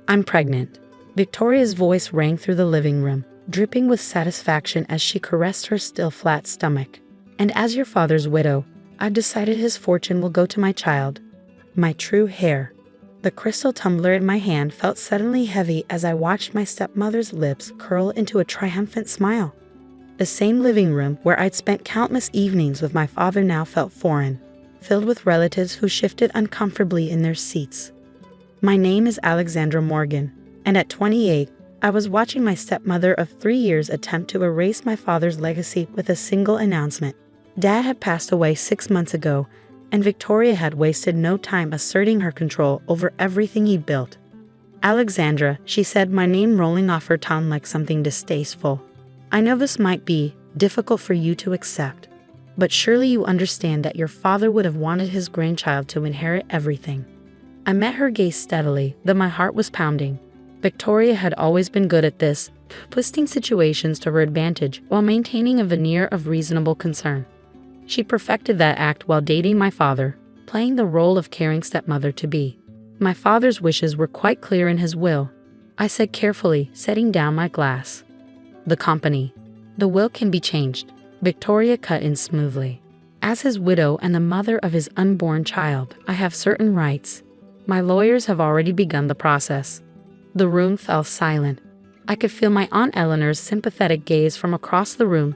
I'm pregnant." Victoria's voice rang through the living room, dripping with satisfaction as she caressed her still flat stomach. "And as your father's widow, I've decided his fortune will go to my child, my true heir." The crystal tumbler in my hand felt suddenly heavy as I watched my stepmother's lips curl into a triumphant smile. The same living room where I'd spent countless evenings with my father now felt foreign, filled with relatives who shifted uncomfortably in their seats. My name is Alexandra Morgan, and at 28, I was watching my stepmother of 3 years attempt to erase my father's legacy with a single announcement. Dad had passed away 6 months ago, and Victoria had wasted no time asserting her control over everything he built. "Alexandra," she said, my name rolling off her tongue like something distasteful. "I know this might be difficult for you to accept, but surely you understand that your father would have wanted his grandchild to inherit everything." I met her gaze steadily, though my heart was pounding. Victoria had always been good at this, twisting situations to her advantage while maintaining a veneer of reasonable concern. She perfected that act while dating my father, playing the role of caring stepmother-to-be. My father's wishes were quite clear in his will, I said carefully, setting down my glass. "The company. The will can be changed," Victoria cut in smoothly. "As his widow and the mother of his unborn child, I have certain rights. My lawyers have already begun the process." The room fell silent. I could feel my Aunt Eleanor's sympathetic gaze from across the room,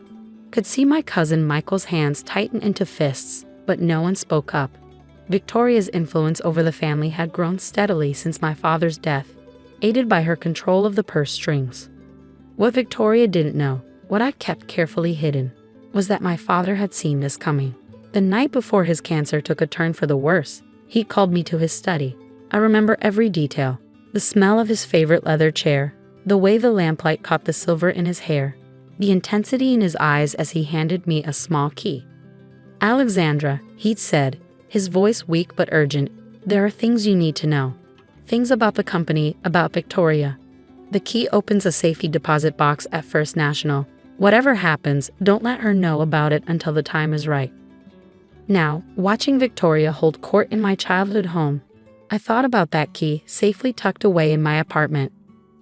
could see my cousin Michael's hands tighten into fists, but no one spoke up. Victoria's influence over the family had grown steadily since my father's death, aided by her control of the purse strings. What Victoria didn't know, what I kept carefully hidden, was that my father had seen this coming. The night before his cancer took a turn for the worse, he called me to his study. I remember every detail, the smell of his favorite leather chair, the way the lamplight caught the silver in his hair, the intensity in his eyes as he handed me a small key. "Alexandra," he'd said, his voice weak but urgent, "there are things you need to know. Things about the company, about Victoria. The key opens a safety deposit box at First National. Whatever happens, don't let her know about it until the time is right." Now, watching Victoria hold court in my childhood home, I thought about that key safely tucked away in my apartment.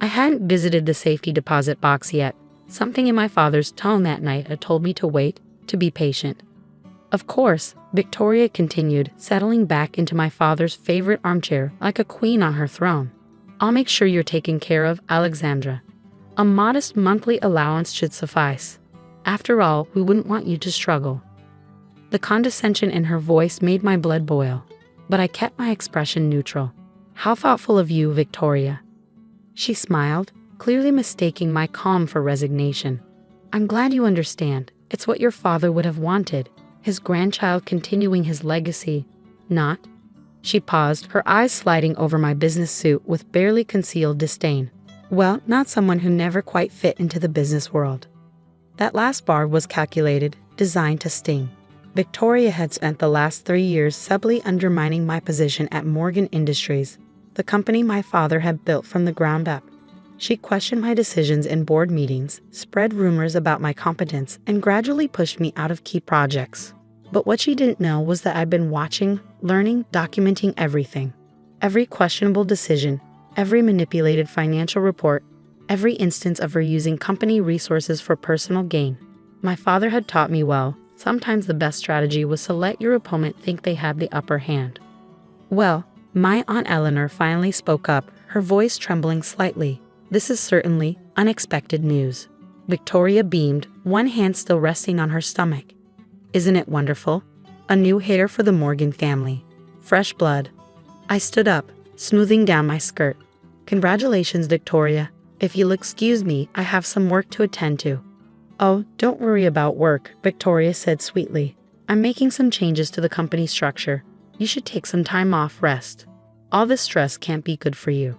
I hadn't visited the safety deposit box yet. Something in my father's tone that night had told me to wait, to be patient. "Of course," Victoria continued, settling back into my father's favorite armchair like a queen on her throne. "I'll make sure you're taken care of, Alexandra. A modest monthly allowance should suffice. After all, we wouldn't want you to struggle." The condescension in her voice made my blood boil, but I kept my expression neutral. "How thoughtful of you, Victoria." She smiled, clearly mistaking my calm for resignation. "I'm glad you understand. It's what your father would have wanted, his grandchild continuing his legacy, not—" She paused, her eyes sliding over my business suit with barely concealed disdain. "Well, not someone who never quite fit into the business world." That last bar was calculated, designed to sting. Victoria had spent the last 3 years subtly undermining my position at Morgan Industries, the company my father had built from the ground up. She questioned my decisions in board meetings, spread rumors about my competence, and gradually pushed me out of key projects. But what she didn't know was that I'd been watching, learning, documenting everything. Every questionable decision, every manipulated financial report, every instance of her using company resources for personal gain. My father had taught me well, sometimes the best strategy was to let your opponent think they had the upper hand. "Well," my Aunt Eleanor finally spoke up, her voice trembling slightly. "This is certainly unexpected news." Victoria beamed, one hand still resting on her stomach. "Isn't it wonderful? A new heir for the Morgan family. Fresh blood." I stood up, smoothing down my skirt. "Congratulations, Victoria. If you'll excuse me, I have some work to attend to." "Oh, don't worry about work," Victoria said sweetly. "I'm making some changes to the company structure. You should take some time off, rest. All this stress can't be good for you."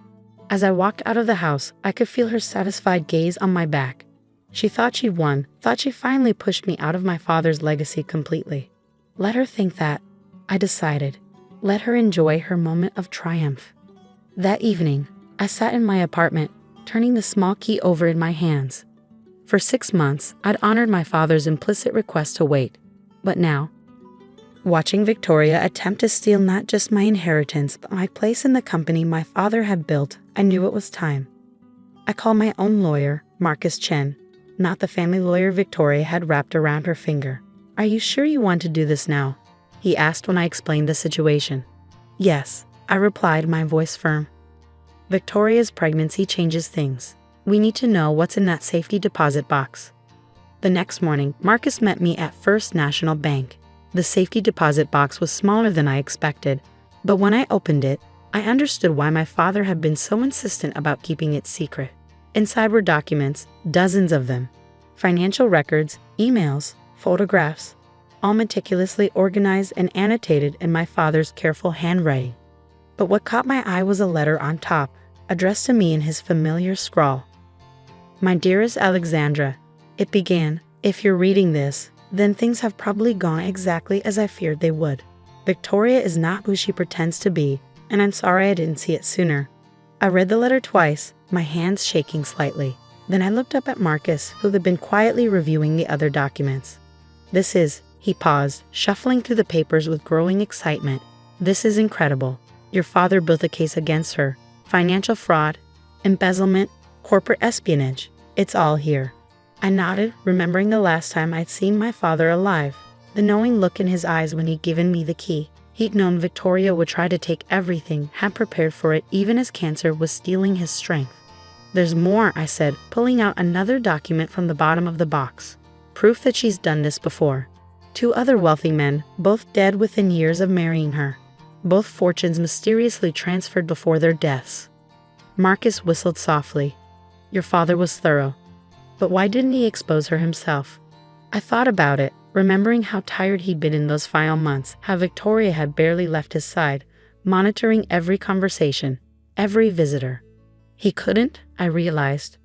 As I walked out of the house, I could feel her satisfied gaze on my back. She thought she'd won, thought she finally pushed me out of my father's legacy completely. Let her think that, I decided. Let her enjoy her moment of triumph. That evening, I sat in my apartment, turning the small key over in my hands. For 6 months, I'd honored my father's implicit request to wait. But now, watching Victoria attempt to steal not just my inheritance, but my place in the company my father had built, I knew it was time. I called my own lawyer, Marcus Chen, not the family lawyer Victoria had wrapped around her finger. "Are you sure you want to do this now?" he asked when I explained the situation. "Yes," I replied, my voice firm. "Victoria's pregnancy changes things. We need to know what's in that safety deposit box." The next morning, Marcus met me at First National Bank. The safety deposit box was smaller than I expected, but when I opened it, I understood why my father had been so insistent about keeping it secret. Inside were documents, dozens of them. Financial records, emails, photographs, all meticulously organized and annotated in my father's careful handwriting. But what caught my eye was a letter on top, addressed to me in his familiar scrawl. "My dearest Alexandra," it began, "if you're reading this, then things have probably gone exactly as I feared they would. Victoria is not who she pretends to be, and I'm sorry I didn't see it sooner." I read the letter twice, my hands shaking slightly. Then I looked up at Marcus, who had been quietly reviewing the other documents. "This is," he paused, shuffling through the papers with growing excitement. "This is incredible. Your father built a case against her. Financial fraud, embezzlement, corporate espionage. It's all here." I nodded, remembering the last time I'd seen my father alive, the knowing look in his eyes when he'd given me the key. He'd known Victoria would try to take everything, had prepared for it even as cancer was stealing his strength. "There's more," I said, pulling out another document from the bottom of the box. "Proof that she's done this before. 2 other wealthy men, both dead within years of marrying her. Both fortunes mysteriously transferred before their deaths." Marcus whistled softly. "Your father was thorough. But why didn't he expose her himself?" I thought about it, remembering how tired he'd been in those final months, how Victoria had barely left his side, monitoring every conversation, every visitor. He couldn't, I realized.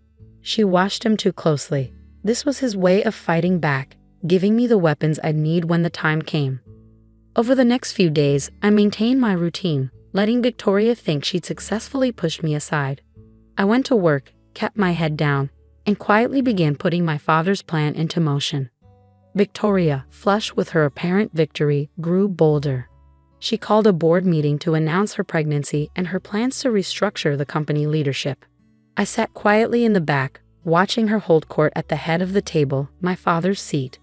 She watched him too closely. This was his way of fighting back, giving me the weapons I'd need when the time came. Over the next few days, I maintained my routine, letting Victoria think she'd successfully pushed me aside. I went to work, kept my head down, and quietly began putting my father's plan into motion. Victoria, flushed with her apparent victory, grew bolder. She called a board meeting to announce her pregnancy and her plans to restructure the company leadership. I sat quietly in the back, watching her hold court at the head of the table, my father's seat.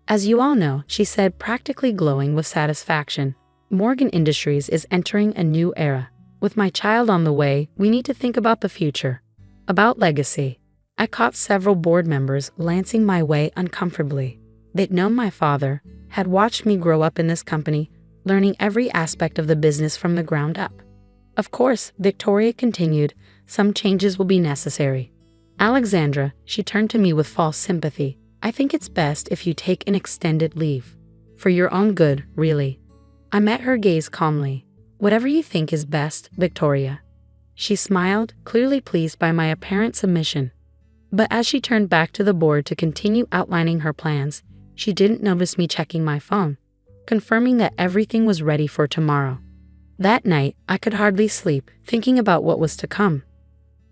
"As you all know," she said, practically glowing with satisfaction, "Morgan Industries is entering a new era. With my child on the way, we need to think about the future, about legacy." I caught several board members glancing my way uncomfortably. They'd known my father, had watched me grow up in this company, learning every aspect of the business from the ground up. "Of course," Victoria continued, "some changes will be necessary. Alexandra," she turned to me with false sympathy, "I think it's best if you take an extended leave. For your own good, really." I met her gaze calmly. "Whatever you think is best, Victoria." She smiled, clearly pleased by my apparent submission. But as she turned back to the board to continue outlining her plans, she didn't notice me checking my phone, confirming that everything was ready for tomorrow. That night, I could hardly sleep, thinking about what was to come.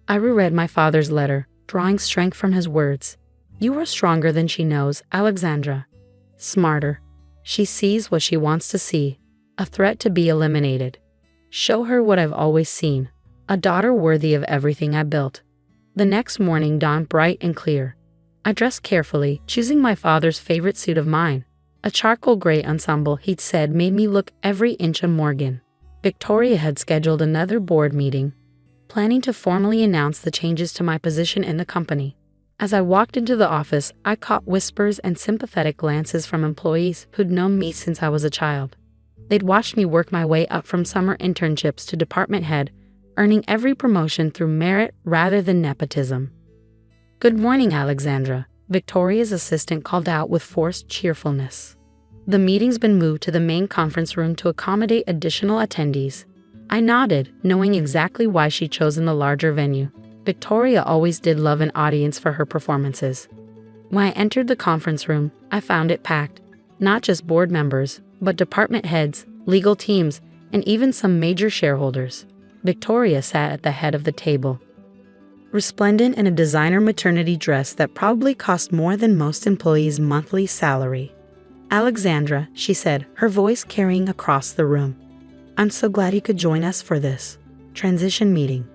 I reread my father's letter, drawing strength from his words. "You are stronger than she knows, Alexandra. Smarter. She sees what she wants to see, a threat to be eliminated. Show her what I've always seen, a daughter worthy of everything I built." The next morning dawned bright and clear. I dressed carefully, choosing my father's favorite suit of mine, a charcoal gray ensemble he'd said made me look every inch a Morgan. Victoria had scheduled another board meeting, planning to formally announce the changes to my position in the company. As I walked into the office, I caught whispers and sympathetic glances from employees who'd known me since I was a child. They'd watched me work my way up from summer internships to department head, earning every promotion through merit rather than nepotism. "Good morning, Alexandra," Victoria's assistant called out with forced cheerfulness. "The meeting's been moved to the main conference room to accommodate additional attendees." I nodded, knowing exactly why she'd chosen the larger venue. Victoria always did love an audience for her performances. When I entered the conference room, I found it packed. Not just board members, but department heads, legal teams, and even some major shareholders. Victoria sat at the head of the table, resplendent in a designer maternity dress that probably cost more than most employees' monthly salary. Alexandra, she said, her voice carrying across the room. I'm so glad you could join us for this transition meeting.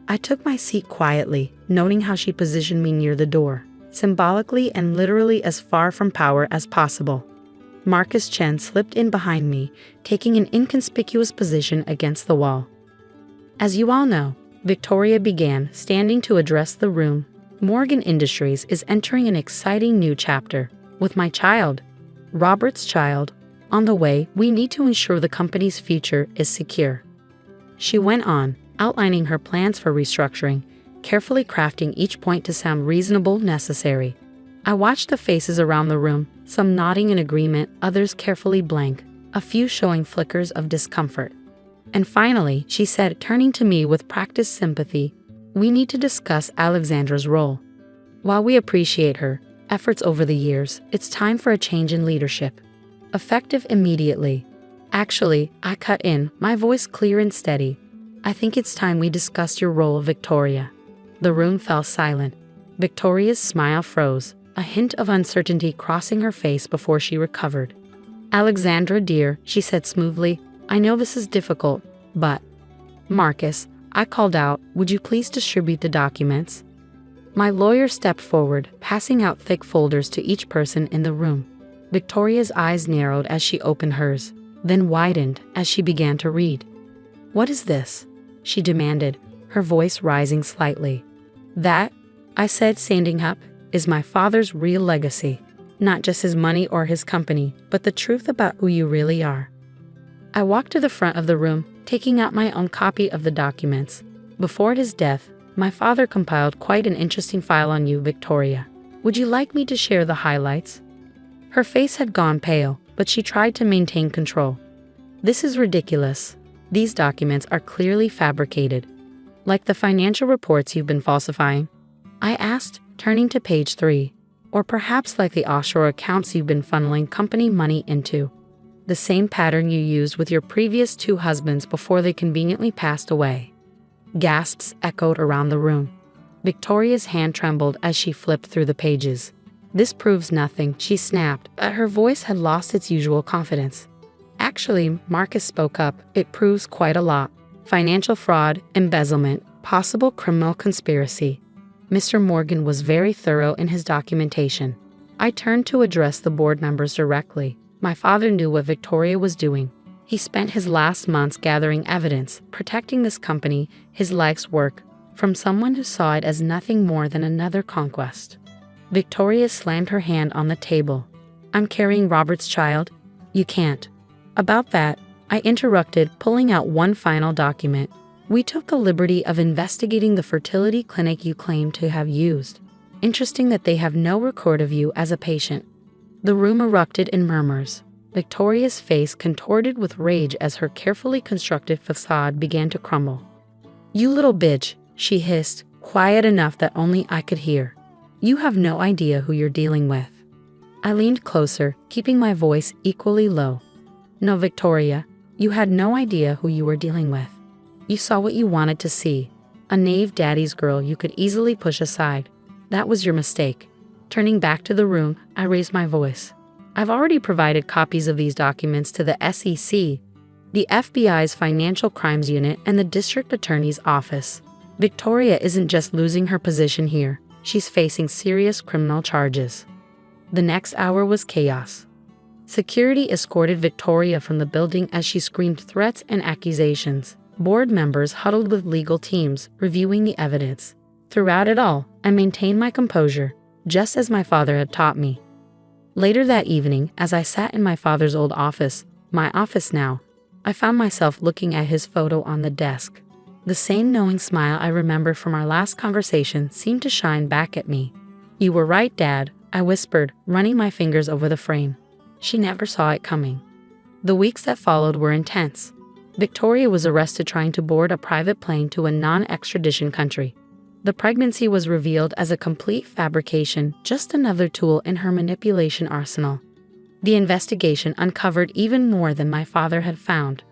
I took my seat quietly, noting how she positioned me near the door, symbolically and literally as far from power as possible. Marcus Chen slipped in behind me, taking an inconspicuous position against the wall. As you all know, Victoria began, standing to address the room. Morgan Industries is entering an exciting new chapter. With my child, Robert's child, on the way, we need to ensure the company's future is secure. She went on, outlining her plans for restructuring, carefully crafting each point to sound reasonable, necessary. I watched the faces around the room, some nodding in agreement, others carefully blank, a few showing flickers of discomfort. And finally, she said, turning to me with practiced sympathy, we need to discuss Alexandra's role. While we appreciate her efforts over the years, it's time for a change in leadership. Effective immediately. Actually, I cut in, my voice clear and steady. I think it's time we discussed your role, Victoria. The room fell silent. Victoria's smile froze, a hint of uncertainty crossing her face before she recovered. Alexandra, dear, she said smoothly, I know this is difficult, but… Marcus, I called out, would you please distribute the documents? My lawyer stepped forward, passing out thick folders to each person in the room. Victoria's eyes narrowed as she opened hers, then widened as she began to read. What is this? She demanded, her voice rising slightly. That, I said, standing up, is my father's real legacy. Not just his money or his company, but the truth about who you really are. I walked to the front of the room, taking out my own copy of the documents. Before his death, my father compiled quite an interesting file on you, Victoria. Would you like me to share the highlights? Her face had gone pale, but she tried to maintain control. This is ridiculous. These documents are clearly fabricated. Like the financial reports you've been falsifying? I asked, turning to page 3. Or perhaps like the offshore accounts you've been funneling company money into. The same pattern you used with your previous 2 husbands before they conveniently passed away. Gasps echoed around the room. Victoria's hand trembled as she flipped through the pages. This proves nothing, she snapped, but her voice had lost its usual confidence. Actually, Marcus spoke up, it proves quite a lot. Financial fraud, embezzlement, possible criminal conspiracy. Mr. Morgan was very thorough in his documentation. I turned to address the board members directly. My father knew what Victoria was doing. He spent his last months gathering evidence, protecting this company, his life's work, from someone who saw it as nothing more than another conquest. Victoria slammed her hand on the table. I'm carrying Robert's child. You can't. About that, I interrupted, pulling out one final document. We took the liberty of investigating the fertility clinic you claim to have used. Interesting that they have no record of you as a patient. The room erupted in murmurs. Victoria's face contorted with rage as her carefully constructed facade began to crumble. You little bitch, she hissed, quiet enough that only I could hear. You have no idea who you're dealing with. I leaned closer, keeping my voice equally low. No, Victoria, you had no idea who you were dealing with. You saw what you wanted to see. A naive daddy's girl you could easily push aside. That was your mistake. Turning back to the room, I raised my voice. I've already provided copies of these documents to the SEC, the FBI's Financial Crimes Unit, and the District Attorney's Office. Victoria isn't just losing her position here. She's facing serious criminal charges. The next hour was chaos. Security escorted Victoria from the building as she screamed threats and accusations. Board members huddled with legal teams, reviewing the evidence. Throughout it all, I maintained my composure, just as my father had taught me. Later that evening, as I sat in my father's old office, my office now, I found myself looking at his photo on the desk. The same knowing smile I remember from our last conversation seemed to shine back at me. You were right, Dad, I whispered, running my fingers over the frame. She never saw it coming. The weeks that followed were intense. Victoria was arrested trying to board a private plane to a non-extradition country. The pregnancy was revealed as a complete fabrication, just another tool in her manipulation arsenal. The investigation uncovered even more than my father had found.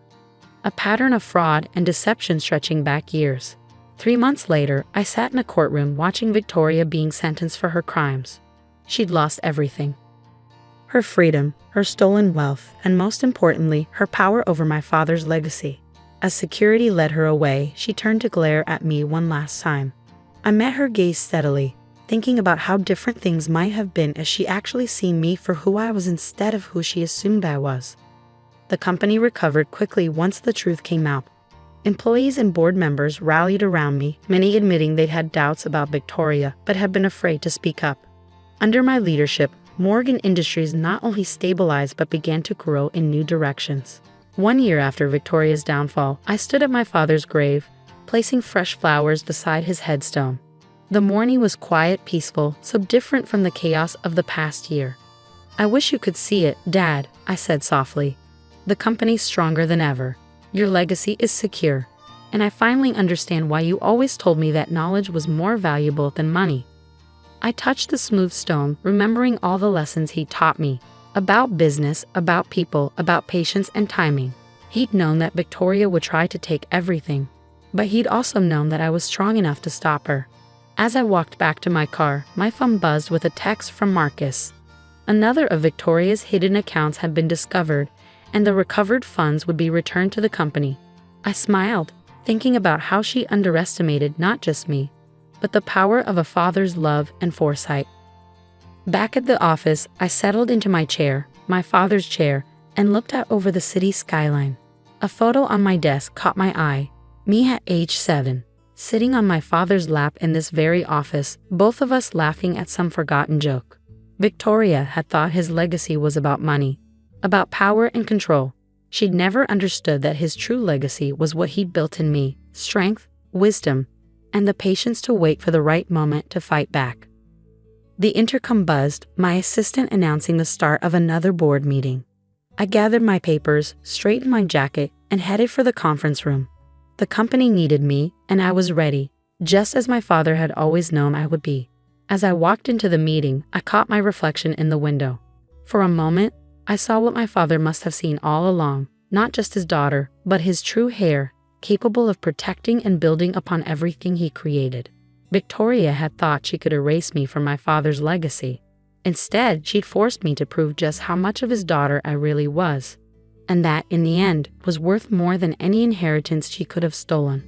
A pattern of fraud and deception stretching back years. 3 months later, I sat in a courtroom watching Victoria being sentenced for her crimes. She'd lost everything. her freedom, her stolen wealth, and most importantly, her power over my father's legacy. As security led her away, she turned to glare at me one last time. I met her gaze steadily, thinking about how different things might have been if she actually seen me for who I was instead of who she assumed I was. The company recovered quickly once the truth came out. Employees and board members rallied around me, many admitting they'd had doubts about Victoria but had been afraid to speak up. Under my leadership, Morgan Industries not only stabilized but began to grow in new directions. 1 year after Victoria's downfall, I stood at my father's grave, placing fresh flowers beside his headstone. The morning was quiet, peaceful, so different from the chaos of the past year. "I wish you could see it, Dad," I said softly. "The company's stronger than ever. Your legacy is secure. And I finally understand why you always told me that knowledge was more valuable than money." I touched the smooth stone, remembering all the lessons he taught me. About business, about people, about patience and timing. He'd known that Victoria would try to take everything, but he'd also known that I was strong enough to stop her. As I walked back to my car, my phone buzzed with a text from Marcus. Another of Victoria's hidden accounts had been discovered, and the recovered funds would be returned to the company. I smiled, thinking about how she underestimated not just me, but the power of a father's love and foresight. Back at the office, I settled into my chair, my father's chair, and looked out over the city skyline. A photo on my desk caught my eye. Me at age 7, sitting on my father's lap in this very office, both of us laughing at some forgotten joke. Victoria had thought his legacy was about money, about power and control. She'd never understood that his true legacy was what he'd built in me: strength, wisdom, and the patience to wait for the right moment to fight back. The intercom buzzed, my assistant announcing the start of another board meeting. I gathered my papers, straightened my jacket, and headed for the conference room. The company needed me, and I was ready, just as my father had always known I would be. As I walked into the meeting, I caught my reflection in the window. For a moment, I saw what my father must have seen all along, not just his daughter, but his true heir, capable of protecting and building upon everything he created. Victoria had thought she could erase me from my father's legacy. Instead, she'd forced me to prove just how much of his daughter I really was, and that, in the end, was worth more than any inheritance she could have stolen.